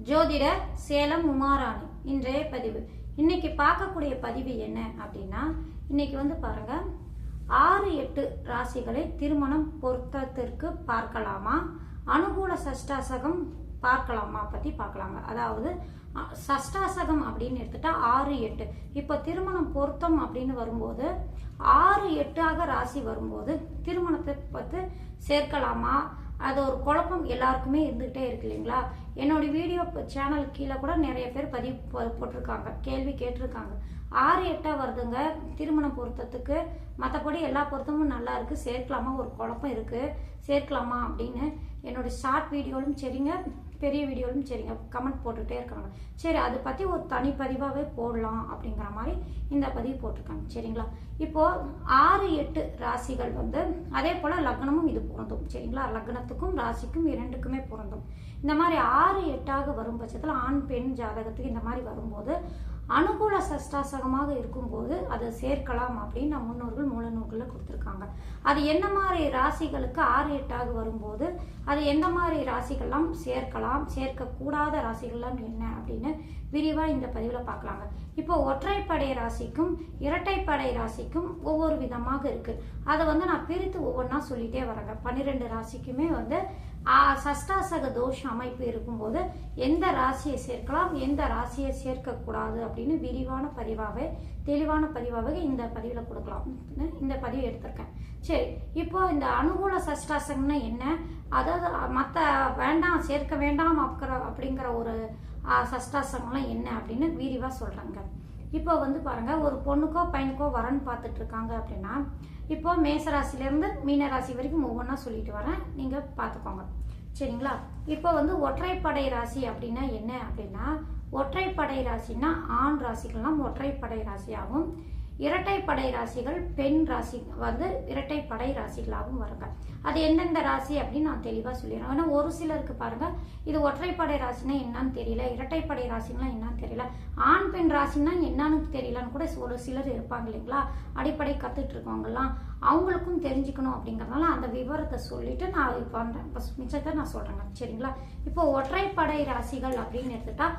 ஜோதிடர் சேலம் உமாராணி. இன்றைய பதிவு. இன்னைக்கு பார்க்கக்கூடிய பதிவு என்ன அப்படின்னா, இன்னைக்கு பாருங்க 6-8 ராசிகளை திருமணம் பொருத்தத்திற்கு பார்க்கலாமா, அனுகூல சஷ்டாசகம் பார்க்கலாமா பத்தி பார்க்கலாங்க. அதாவது சஷ்டாசகம் அப்படின்னு எடுத்துட்டா 6-8. இப்போ திருமணம் பொருத்தம் அப்படின்னு வரும்போது 6-8ஆக ராசி வரும்போது திருமணத்தை பத்தி சேர்க்கலாமா, அது ஒரு குழப்பம் எல்லாருக்குமே இருந்துகிட்டே இருக்கு இல்லைங்களா. என்னோட வீடியோ சேனல் கீழே கூட நிறைய பேர் பதிவு போட்டிருக்காங்க, கேள்வி கேட்டிருக்காங்க. 6-8 வருதுங்க திருமண பொருத்தத்துக்கு, மற்றபடி எல்லா பொருத்தமும் நல்லா இருக்கு, சேர்க்கலாமா, ஒரு குழப்பம் இருக்கு, சேர்க்கலாமா அப்படின்னு என்னோட ஷார்ட் வீடியோலும் சரிங்க, பெரிய வீடியோலும் சரிங்க கமெண்ட் போட்டுகிட்டே இருக்காங்க. சரி, அதை பற்றி ஒரு தனிப்பதிவாகவே போடலாம் அப்படிங்கிற மாதிரி இந்த பதிவு போட்டிருக்காங்க. சரிங்களா. இப்போ 6-8 ராசிகள் அதே போல் லக்னமும் இது பொருந்தும். சரிங்களா. லக்னத்துக்கும் ராசிக்கும் இரண்டுக்குமே பொருந்தும். இந்த மாதிரி 6-8ஆக வரும் பட்சத்தில் ஆண் பெண் ஜாதகத்துக்கு இந்த மாதிரி வரும்போது அனுகூல சஷ்டாசகமாக இருக்கும்போது அதை சேர்க்கலாம் அப்படின்னு நம்ம முன்னோர்கள் மூல நூல்களில் கொடுத்துருக்காங்க. அது என்ன மாதிரி ராசிகளுக்கு 6-8ஆக வரும்போது அது எந்த மாதிரி ராசிகள்லாம் சேர்க்கலாம், சேர்க்கக்கூடாத ராசிகள்லாம் என்ன அப்படின்னு விரிவாக இந்த பதிவில் பார்க்கலாங்க. இப்போ ஒற்றைப்படை ராசிக்கும் இரட்டைப்படை ராசிக்கும் ஒவ்வொரு விதமாக இருக்கு. அதை நான் பிரித்து ஒவ்வொன்றா சொல்லிட்டே வரேங்க. 12 ராசிக்குமே சஷ்டாசக தோஷ அமைப்பு இருக்கும்போது எந்த ராசியை சேர்க்கலாம், எந்த ராசியை சேர்க்கக்கூடாது அப்படின்னு விரிவான பதிவாகவே தெளிவான பதிவாகவே இந்த பதிவில் கொடுக்கலாம். இந்த பதிவு எடுத்திருக்கேன். சரி, இப்போ இந்த அனுகூல சஷ்டாசகம்னா என்ன, அதாவது மற்ற வேண்டாம் சேர்க்க வேண்டாம் அப்படிங்கிற ஒரு சஷ்டாசகம்லாம் என்ன அப்படின்னு விரிவாக சொல்கிறேங்க. இப்போ பாருங்க, ஒரு பொண்ணுக்கோ பையனுக்கோ வரன் பார்த்துட்டு இருக்காங்க அப்படின்னா, இப்போ மேசராசிலேருந்து மீனராசி வரைக்கும் ஒவ்வொன்றா சொல்லிட்டு வரேன், நீங்கள் பார்த்துக்கோங்க. சரிங்களா. இப்போ ஒற்றைப்படை ராசி அப்படின்னா என்ன அப்படின்னா, ஒற்றைப்படை ராசின்னா ஆண் ராசிகள்லாம் ஒற்றைப்படை ராசியாகவும், இரட்டைப்படை ராசிகள் பெண் ராசி இரட்டைப்படை ராசிகளாகவும் வருங்க. அது எந்தெந்த ராசி அப்படின்னு நான் தெளிவாக சொல்லிடுறேன். ஏன்னா ஒரு சிலருக்கு பாருங்க, இது ஒற்றைப்படை ராசினா என்னன்னு தெரியல, இரட்டைப்படை ராசினா என்னன்னு தெரியல, ஆண் பெண் ராசினா என்னன்னு தெரியலன்னு கூட ஒரு சிலர் இருப்பாங்க இல்லைங்களா. அடிப்படை கத்துட்டு இருக்கவங்கலாம் அவங்களுக்கும் தெரிஞ்சுக்கணும் அப்படிங்கறதுனால அந்த விவரத்தை சொல்லிட்டு நான் இப்போ மிச்சத்தை நான் சொல்றேங்க. சரிங்களா. இப்போ ஒற்றைப்படை ராசிகள் அப்படின்னு எடுத்துட்டா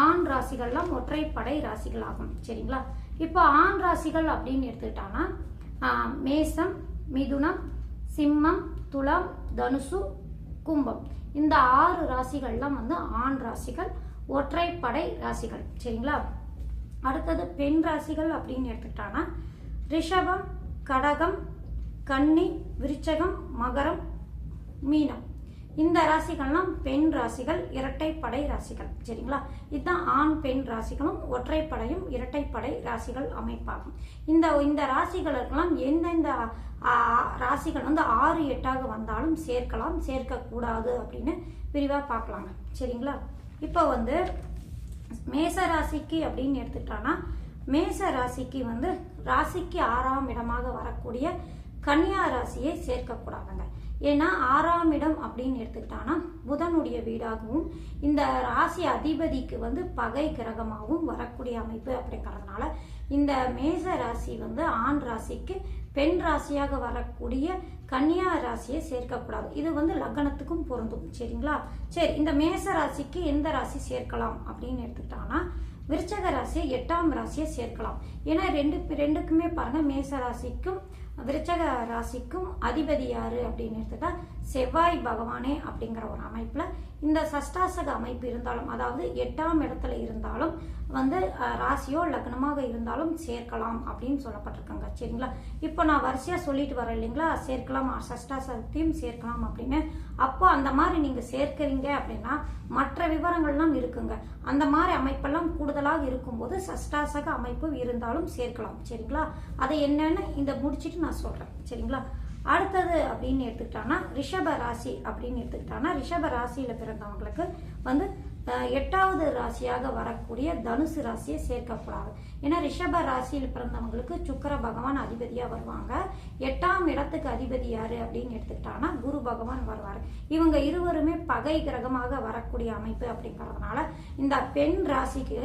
ஆண் ராசிகள்லாம் ஒற்றைப்படை ராசிகள் ஆகும். சரிங்களா. இப்போ ஆண் ராசிகள் அப்படின்னு எடுத்துக்கிட்டாங்கன்னா மேசம், மிதுனம், சிம்மம், துலாம், தனுசு, கும்பம், இந்த 6 ராசிகள்லாம் ஆண் ராசிகள், ஒற்றைப்படை ராசிகள். சரிங்களா. அடுத்தது பெண் ராசிகள் அப்படின்னு எடுத்துக்கிட்டாங்கன்னா ரிஷபம், கடகம், கன்னி, விருச்சகம், மகரம், மீனம், இந்த ராசிகள்லாம் பெண் ராசிகள், இரட்டைப்படை ராசிகள். சரிங்களா. இதுதான் ஆண் பெண் ராசிகளும் ஒற்றைப்படையும் இரட்டைப்படை ராசிகள் அமைப்பாகும். இந்த ராசிகளுக்கெல்லாம் எந்தெந்த ராசிகள் 6-8ஆக வந்தாலும் சேர்க்கலாம், சேர்க்கக்கூடாது அப்படின்னு விரிவாக பார்க்கலாங்க. சரிங்களா. இப்போ மேச ராசிக்கு அப்படின்னு எடுத்துக்கிட்டோன்னா, மேச ராசிக்கு ராசிக்கு 6ஆம் இடமாக வரக்கூடிய கன்னியா ராசியை சேர்க்கக்கூடாதுங்க. ஏன்னா 6ஆம் இடம் அப்படின்னு எடுத்துக்கிட்டான்னா புதனுடைய வீடாகவும், இந்த ராசி அதிபதிக்கு பகை கிரகமாகவும் வரக்கூடிய அமைப்பு அப்படிங்கிறதுனால இந்த மேச ராசி ஆண் ராசிக்கு பெண் ராசியாக வரக்கூடிய கன்னியா ராசியை சேர்க்கக்கூடாது. இது லக்னத்துக்கும் பொருந்தும். சரிங்களா. சரி, இந்த மேச ராசிக்கு எந்த ராசி சேர்க்கலாம் அப்படின்னு எடுத்துக்கிட்டாங்கன்னா விருச்சக ராசியை 8ஆம் ராசியை சேர்க்கலாம். ஏன்னா ரெண்டுக்குமே பாருங்க, மேச ராசிக்கும் விருச்சக ராசிக்கும் அதிபதி யாரு அப்படின்னு எடுத்துட்டா செவ்வாய் பகவானே அப்படிங்கிற ஒரு அமைப்புல இந்த சஷ்டாசக அமைப்பு இருந்தாலும், அதாவது 8ஆம் இடத்துல இருந்தாலும் ராசியோ லக்னமாக இருந்தாலும் சேர்க்கலாம் அப்படின்னு சொல்லப்பட்டிருக்காங்க. சரிங்களா. இப்போ நான் வரிசையா சொல்லிட்டு வரேன் இல்லைங்களா, சேர்க்கலாம், சஷ்டாசகத்தையும் சேர்க்கலாம் அப்படின்னு. அப்போ அந்த மாதிரி நீங்க சேர்க்கிறீங்க அப்படின்னா மற்ற விவரங்கள்லாம் இருக்குங்க. அந்த மாதிரி அமைப்பெல்லாம் கூடுதலாக இருக்கும்போது சஷ்டாசக அமைப்பு இருந்தாலும் சேர்க்கலாம். சரிங்களா. அதை என்னன்னு இந்த முடிச்சுட்டு நான் சொல்றேன். சரிங்களா. அடுத்தது அப்படின்னு எடுத்துக்கிட்டாங்கன்னா ரிஷப ராசி அப்படின்னு எடுத்துக்கிட்டாங்கன்னா, ரிஷப ராசியில பிறந்தவங்களுக்கு 8வது ராசியாக வரக்கூடிய தனுசு ராசியை சேர்க்கக்கூடாது. ஏன்னா ரிஷப ராசியில் பிறந்தவங்களுக்கு சுக்கிர பகவான் அதிபதியா வருவாங்க. 8ஆம் இடத்துக்கு அதிபதி யாரு அப்படின்னு எடுத்துக்கிட்டாங்கன்னா குரு பகவான் வருவாரு. இவங்க இருவருமே பகை கிரகமாக வரக்கூடிய அமைப்பு அப்படிங்கறதுனால இந்த பெண் ராசிக்கு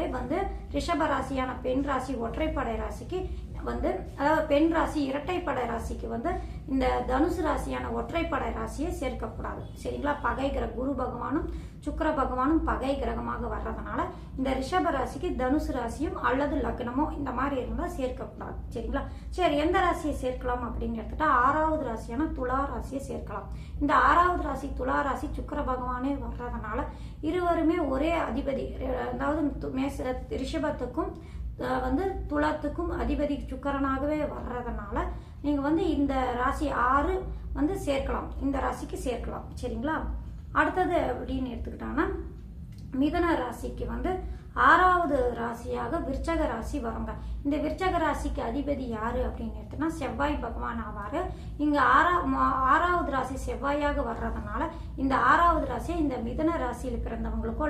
ரிஷப ராசியான பெண் ராசி ஒற்றைப்படை ராசிக்கு வந்து அதாவது பெண் ராசி இரட்டைப்படை ராசிக்கு வந்து இந்த தனுசு ராசியான ஒற்றைப்படை ராசியை சேர்க்கக்கூடாது. சரிங்களா? பகை கிரக குரு பகவானும் சுக்கிர பகவானும் பகை கிரகமாக வர்றதுனால இந்த ரிஷப ராசிக்கு தனுசு ராசியும் அல்லது லக்னமோ இந்த மாதிரி இருந்தால் சேர்க்கக்கூடாது. சரிங்களா? சரி, எந்த ராசியை சேர்க்கலாம் அப்படின்னு எடுத்துட்டா 6வது ராசியான துலா ராசியை சேர்க்கலாம். இந்த 6வது ராசி துலா ராசி சுக்கிர பகவானே வர்றதுனால இருவருமே ஒரே அதிபதி, அதாவது ரிஷபத்துக்கும் வந்து துலாத்துக்கும் அதிபதி சுக்கரனாகவே வர்றதுனால நீங்க வந்து இந்த ராசி 6 வந்து சேர்க்கலாம், இந்த ராசிக்கு சேர்க்கலாம். சரிங்களா? அடுத்தது அப்படின்னு எடுத்துக்கிட்டாங்கன்னா மிதுன ராசிக்கு வந்து 6வது ராசியாக விருச்சக ராசி வருங்க. இந்த விருச்சக ராசிக்கு அதிபதி யாரு அப்படின்னு எடுத்தோம்னா செவ்வாய் பகவான் ஆவாரு. இங்க 6வது ராசி செவ்வாயாக வர்றதுனால இந்த 6வது ராசியை இந்த மிதுன ராசியில் பிறந்தவங்களுக்கோ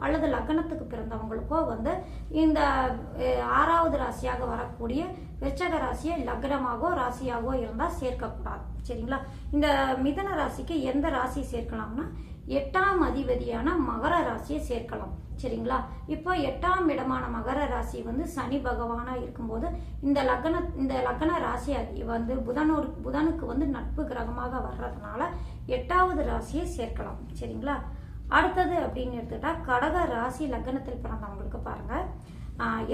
அல்லது லக்னத்துக்கு பிறந்தவங்களுக்கோ வந்து இந்த 6வது ராசியாக வரக்கூடிய விருச்சக ராசியை லக்னமாகவோ ராசியாகவோ இருந்தால் சேர்க்கக்கூடாது. சரிங்களா? இந்த மிதுன ராசிக்கு எந்த ராசி சேர்க்கலாம்னா 8ஆம் அதிபதியான மகர ராசியை சேர்க்கலாம். சரிங்களா? இப்போ 8ஆம் இடமான மகர ராசி வந்து சனி பகவானா இருக்கும்போது இந்த லக்ன ராசி வந்து புதனுக்கு வந்து நட்பு கிரகமாக வர்றதுனால 8வது ராசியை சேர்க்கலாம். சரிங்களா? அடுத்தது அப்படின்னு எடுத்துக்கிட்டா கடக ராசி லக்னத்தில் பிறந்தவங்களுக்கு பாருங்க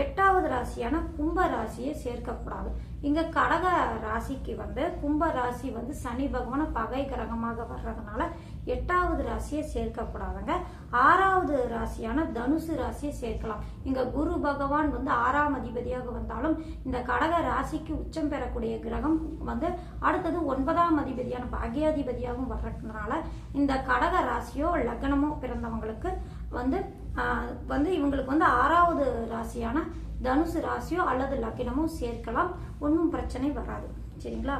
8வது ராசியான கும்ப ராசியை சேர்க்கக்கூடாது. இங்க கடக ராசிக்கு வந்து கும்ப ராசி வந்து சனி பகவான பகை கிரகமாக வர்றதுனால 8வது ராசியை சேர்க்கக்கூடாதுங்க. 6வது ராசியான தனுசு ராசியை சேர்க்கலாம். இங்க குரு பகவான் வந்து 6ஆம் அதிபதியாக வந்தாலும் இந்த கடக ராசிக்கு உச்சம் பெறக்கூடிய கிரகம் வந்து அடுத்தது 9ஆம் அதிபதியான பாக்யாதிபதியாகவும் வர்றதுனால இந்த கடக ராசியோ லக்னமோ பிறந்தவங்களுக்கு வந்து இவங்களுக்கு வந்து 6வது ராசியான தனுசு ராசியோ அல்லது லக்னமோ சேர்க்கலாம், ஒன்றும் பிரச்சனை வராது. சரிங்களா?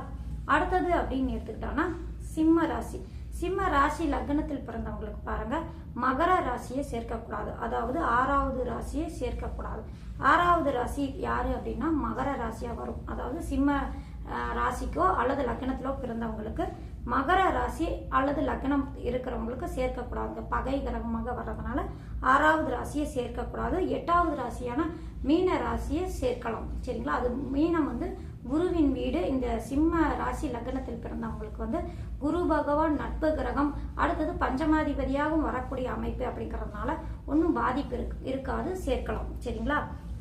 அடுத்தது அப்படின்னு எடுத்துக்கிட்டோம்னா சிம்ம ராசி லக்னத்தில் பிறந்தவங்களுக்கு பாருங்க மகர ராசியை சேர்க்கக்கூடாது, அதாவது 6வது ராசியை சேர்க்கக்கூடாது. 6வது ராசி யாரு அப்படின்னா மகர ராசியா வரும். அதாவது சிம்ம ராசிக்கோ அல்லது லக்னத்திலோ பிறந்தவங்களுக்கு மகர ராசி அல்லது லக்னம் இருக்கிறவங்களுக்கு சேர்க்கக்கூடாது, பகை கிரகமாக வர்றதுனால 6வது ராசியை சேர்க்கக்கூடாது. 8வது ராசியான மீன ராசியை சேர்க்கலாம். சரிங்களா? அது மீனம் வந்து குருவின் வீடு. இந்த சிம்ம ராசி லக்னத்தில் பிறந்தவங்களுக்கு வந்து குரு பகவான் நட்பு கிரகம், அடுத்தது பஞ்சமாதிபதியாகவும் வரக்கூடிய அமைப்பு அப்படிங்கிறதுனால ஒன்றும் பாதிப்பு இருக்காது, சேர்க்கலாம். சரிங்களா?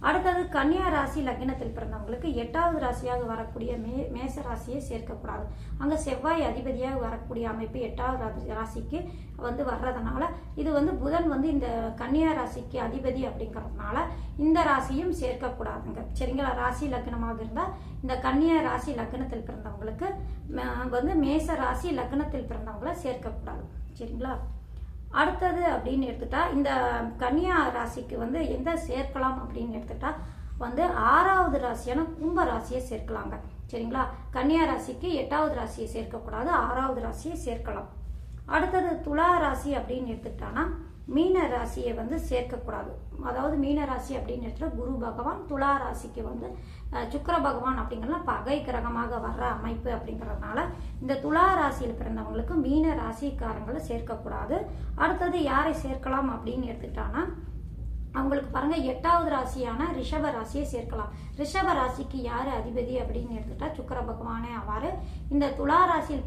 அடுத்தது கன்னியா ராசி லக்னத்தில் பிறந்தவங்களுக்கு 8வது ராசியாக வரக்கூடிய மேச ராசியை சேர்க்கக்கூடாது. அங்க செவ்வாய் அதிபதியாக வரக்கூடிய அமைப்பு 8வது ராசிக்கு வந்து வர்றதுனால இது வந்து புதன் வந்து இந்த கன்னியா ராசிக்கு அதிபதி அப்படிங்கிறதுனால இந்த ராசியும் சேர்க்கக்கூடாதுங்க. சரிங்களா? ராசி லக்னமாக இருந்தால் இந்த கன்னியா ராசி லக்னத்தில் பிறந்தவங்களுக்கு வந்து மேச ராசி லக்னத்தில் பிறந்தவங்களை சேர்க்கக்கூடாது. சரிங்களா? அடுத்தது அப்படின்னு எடுத்துட்டா இந்த கன்னியா ராசிக்கு வந்து எந்த சேர்க்கலாம் அப்படின்னு எடுத்துட்டா வந்து 6வது ராசியான கும்ப ராசியை சேர்க்கலாங்க. சரிங்களா? கன்னியா ராசிக்கு 8வது ராசியை சேர்க்கக்கூடாது, 6வது ராசியை சேர்க்கலாம். அடுத்தது துலா ராசி அப்படின்னு எடுத்துக்கிட்டானா மீன ராசியை வந்து சேர்க்கக்கூடாது. அதாவது மீன ராசி அப்படின்னு எடுத்துட்டா குரு பகவான், துலா ராசிக்கு வந்து சுக்கிர பகவான் அப்படிங்கிறதுல பகை கிரகமாக வர்ற அமைப்பு அப்படிங்கிறதுனால இந்த துலா ராசியில் பிறந்தவங்களுக்கு மீன ராசிக்காரங்களை சேர்க்கக்கூடாது. அடுத்தது யாரை சேர்க்கலாம் அப்படின்னு எடுத்துக்கிட்டானா அவங்களுக்கு பாருங்க 8வது ராசியான ரிஷப ராசியை சேர்க்கலாம். ரிஷப ராசிக்கு யாரு அதிபதி அப்படின்னு எடுத்துட்டா சுக்கிர பகவானே ஆவாரு. இந்த துலா ராசியில்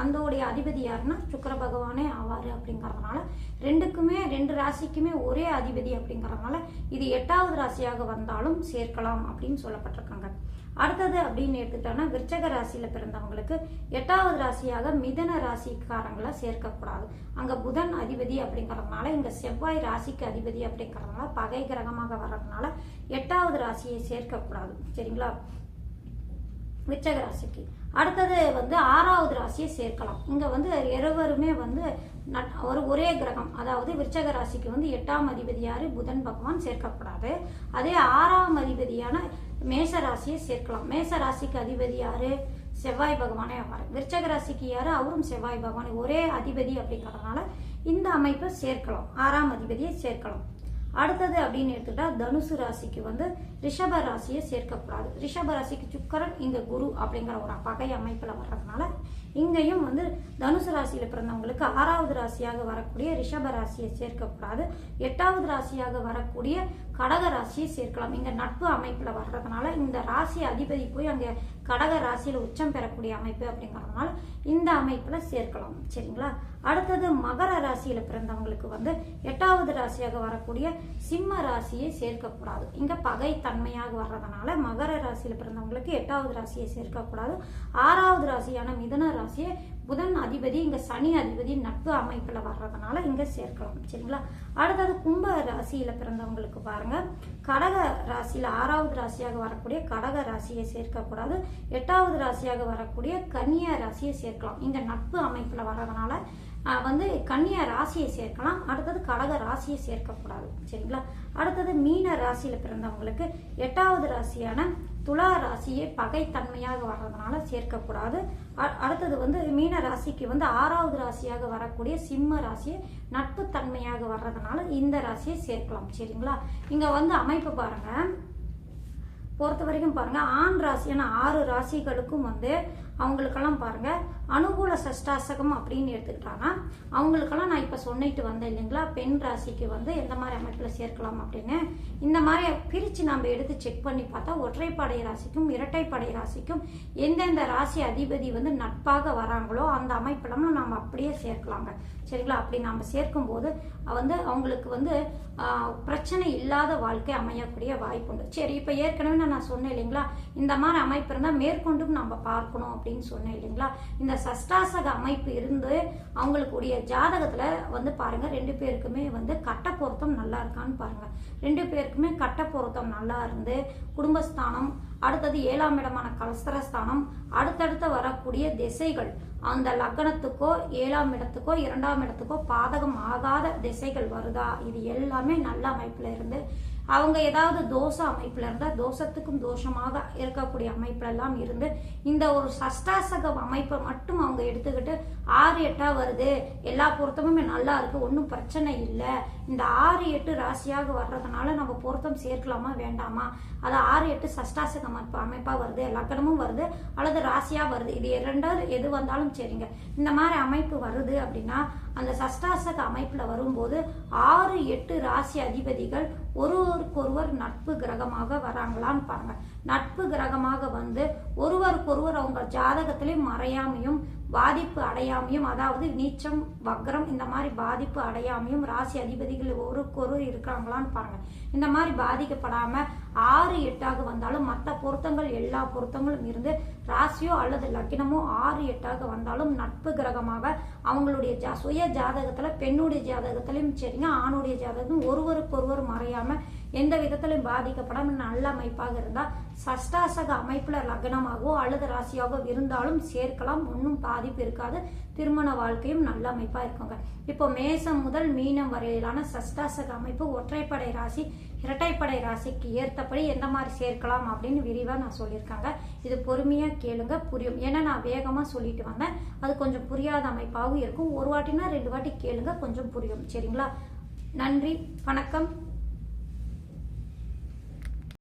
அந்தோடைய அதிபதி யாருன்னா சுக்கிர பகவானே ஆவாரு. அப்படிங்கறதுனால ரெண்டு ராசிக்குமே ஒரே அதிபதி அப்படிங்கறதுனால இது 8வது ராசியாக வந்தாலும் சேர்க்கலாம் அப்படின்னு சொல்லப்பட்டிருக்காங்க. அடுத்தது அப்படின்னு எடுத்துட்டோம்னா விருச்சக ராசியில பிறந்தவங்களுக்கு 8வது ராசியாக மிதன ராசிக்காரங்களை சேர்க்கக்கூடாது. அங்க புதன் அதிபதி அப்படிங்கறதுனால இங்க செவ்வாய் ராசிக்கு அதிபதி அப்படிங்கறதுனால பகை கிரகமாக வர்றதுனால 8வது ராசியை சேர்க்கக்கூடாது. சரிங்களா? விருச்சக ராசிக்கு அடுத்தது வந்து 6வது ராசியை சேர்க்கலாம். இங்க வந்து இருவருமே வந்து ஒரே கிரகம், அதாவது விருச்சக ராசிக்கு வந்து 8ஆம் அதிபதி யாரு புதன் பகவான் சேர்க்கப்படாது. அதே 6ஆம் அதிபதியான மேச ராசியை சேர்க்கலாம். மேச ராசிக்கு அதிபதி யாரு செவ்வாய் பகவானே ஆவார். விருச்சக ராசிக்கு யாரு அவரும் செவ்வாய் பகவான், ஒரே அதிபதி அப்படிங்கறதுனால இந்த அமைப்பை சேர்க்கலாம், 6ஆம் அதிபதியை சேர்க்கலாம். அடுத்தது அப்படின்னு எடுத்துக்கிட்டா தனுசு ராசிக்கு வந்து ரிஷப ராசியை சேர்க்கக்கூடாது. ரிஷப ராசிக்கு சுக்கிரன் இங்க குரு அப்படிங்கிற ஒரு பகை அமைப்புல வர்றதுனால இங்கேயும் வந்து தனுசு ராசியில பிறந்தவங்களுக்கு 6வது ராசியாக வரக்கூடிய ரிஷப ராசியை சேர்க்கக்கூடாது. 8வது ராசியாக வரக்கூடிய கடக ராசியை சேர்க்கலாம். இங்க நட்பு அமைப்புல வர்றதுனால இந்த ராசி அதிபதி போய் அங்க கடக ராசியில உச்சம் பெறக்கூடிய அமைப்பு அப்படிங்கறதுனால இந்த அமைப்புல சேர்க்கலாம். சரிங்களா? அடுத்தது மகர ராசியில பிறந்தவங்களுக்கு வந்து 8வது ராசியாக வரக்கூடிய சிம்ம ராசியை சேர்க்கக்கூடாது. இங்க பகை தன்மையாக வர்றதுனால மகர ராசியில பிறந்தவங்களுக்கு 8வது ராசியை சேர்க்கக்கூடாது. 6வது ராசியான மிதுன ராசியை புதன் அதிபதி இங்க சனி அதிபதி நட்பு அமைப்புல வர்றதுனால இங்க சேர்க்கலாம். சரிங்களா? அடுத்தது கும்ப ராசியில பிறந்தவங்களுக்கு பாருங்க, கடக ராசியில 6வது ராசியாக வரக்கூடிய கடக ராசியை சேர்க்கக்கூடாது. 8வது ராசியாக வரக்கூடிய கன்னியா ராசியை சேர்க்கலாம். இங்க நட்பு அமைப்புல வர்றதுனால வந்து கன்னியா ராசியை சேர்க்கலாம். அடுத்தது கடக ராசியை சேர்க்கக்கூடாது. சரிங்களா? அடுத்தது மீன ராசியில பிறந்தவங்களுக்கு 8வது ராசியான துலா ராசியை பகைத்தன்மையாக வர்றதுனால சேர்க்கக்கூடாது. அடுத்தது வந்து மீன ராசிக்கு வந்து 6வது ராசியாக வரக்கூடிய சிம்ம ராசியை நட்பு தன்மையாக வர்றதுனால இந்த ராசியை சேர்க்கலாம். சரிங்களா? இங்க வந்து அமைப்பு பாருங்க, பொறுத்த வரைக்கும் பாருங்க, ஆண் ராசியான 6 ராசிகளுக்கும் வந்து அவங்களுக்கெல்லாம் பாருங்க அனுகூல சஷ்டாசகம் அப்படின்னு எடுத்துக்கிட்டாங்கன்னா அவங்களுக்கெல்லாம் நான் இப்ப சொன்னிட்டு வந்தேன் இல்லைங்களா, பெண் ராசிக்கு வந்து எந்த மாதிரி அமைப்புல சேர்க்கலாம் அப்படின்னு. இந்த மாதிரி பிரிச்சு நம்ம எடுத்து செக் பண்ணி பார்த்தா ஒற்றைப்படை ராசிக்கும் இரட்டைப்படை ராசிக்கும் எந்தெந்த ராசி அதிபதி வந்து நட்பாக வராங்களோ அந்த அமைப்புல நம்ம அப்படியே சேர்க்கலாங்க. சரிங்களா? அப்படி நாம சேர்க்கும் போது வந்து அவங்களுக்கு வந்து பிரச்சனை இல்லாத வாழ்க்கை அமையக்கூடிய வாய்ப்பு உண்டு. சரி, இப்ப ஏற்கனவே நான் சொன்னேன் இல்லைங்களா, இந்த மாதிரி அமைப்பு இருந்தா மேற்கொண்டும் நம்ம பார்க்கணும் அப்படின்னு சொன்னேன் இல்லைங்களா. இந்த சஷ்டாசக அமைப்பு இருந்து அவங்களுக்குடைய ஜாதகத்துல வந்து பாருங்க 2 பேருக்குமே வந்து கட்ட பொருத்தம் நல்லா இருக்கான்னு பாருங்க. 2 பேருக்குமே கட்ட பொருத்தம் நல்லா இருந்து குடும்பஸ்தானம், அடுத்தது 7ஆம் இடமான கலஸ்தரஸ்தானம், அடுத்தடுத்து வரக்கூடிய திசைகள் அந்த லக்னத்துக்கோ 7ஆம் இடத்துக்கோ 2ஆம் இடத்துக்கோ பாதகம் ஆகாத திசைகள் வருதா, இது எல்லாமே நல்ல அமைப்புல இருந்து அவங்க ஏதாவது தோஷ அமைப்புல இருந்தா தோஷத்துக்கும் தோஷமாக இருக்கக்கூடிய அமைப்புல எல்லாம் இருந்து இந்த ஒரு சஷ்டாசக அமைப்பை மட்டும் அவங்க எடுத்துக்கிட்டு 6-8 வருது, எல்லா பொருத்தமுமே நல்லா இருக்கு, ஒன்றும் பிரச்சனை இல்லை, இந்த 6-8 ராசியாக வர்றதுனால நம்ம பொருத்தம் சேர்க்கலாமா வேண்டாமா, அது 6-8 சஷ்டாசக அமைப்பா வருது, லக்னமும் வருது அல்லது ராசியா வருது, இது 2 எது வந்தாலும் சரிங்க. இந்த மாதிரி அமைப்பு வருது அப்படின்னா அந்த சஷ்டாசக அமைப்புல வரும்போது 6-8 ராசி அதிபதிகள் ஒருவருக்கொருவர் நட்பு கிரகமாக வராங்களான்னு பாருங்க. நட்பு கிரகமாக வந்து ஒருவருக்கொருவர் அவங்க ஜாதகத்திலே மறையாமையும் பாதிப்பு அடையாமையும், அதாவது நீச்சம் வக்ரம் இந்த மாதிரி பாதிப்பு அடையாமையும் ராசி அதிபதிகள் ஒருவருக்கொருவர் இருக்கிறாங்களான்னு பாருங்க. இந்த மாதிரி பாதிக்கப்படாம 6-8 வந்தாலும் மற்ற பொருத்தங்கள் எல்லா பொருத்தங்களும் இருந்து ராசியோ அல்லது லக்னமோ 6-8 வந்தாலும் நட்பு கிரகமாக அவங்களுடைய சுய ஜாதகத்துல பெண்ணுடைய ஜாதகத்திலையும் சரிங்க ஆணுடைய ஜாதகம் ஒருவருக்கொருவர் மறையாம எந்த விதத்திலையும் பாதிக்கப்படாம நல்ல அமைப்பாக இருந்தா சஷ்டாசக அமைப்புல லக்னமாகவோ அல்லது ராசியாகவோ இருந்தாலும் சேர்க்கலாம், ஒன்றும் பாதிப்பு இருக்காது, திருமண வாழ்க்கையும் நல்ல அமைப்பா இருக்குங்க. இப்போ மேசம் முதல் மீனம் வரையிலான சஷ்டாசக அமைப்பு ஒற்றைப்படை ராசி இரட்டைப்படை ராசிக்கு ஏற்றபடி எந்த மாதிரி சேர்க்கலாம் அப்படின்னு விரிவா நான் சொல்லியிருக்காங்க. இது பொறுமையா கேளுங்க, புரியும். ஏன்னா நான் வேகமா சொல்லிட்டு வந்தேன், அது கொஞ்சம் புரியாத அமைப்பாகவும் இருக்கும். ஒரு வாட்டினா 2 வாட்டி கேளுங்க, கொஞ்சம் புரியும். சரிங்களா? நன்றி, வணக்கம்.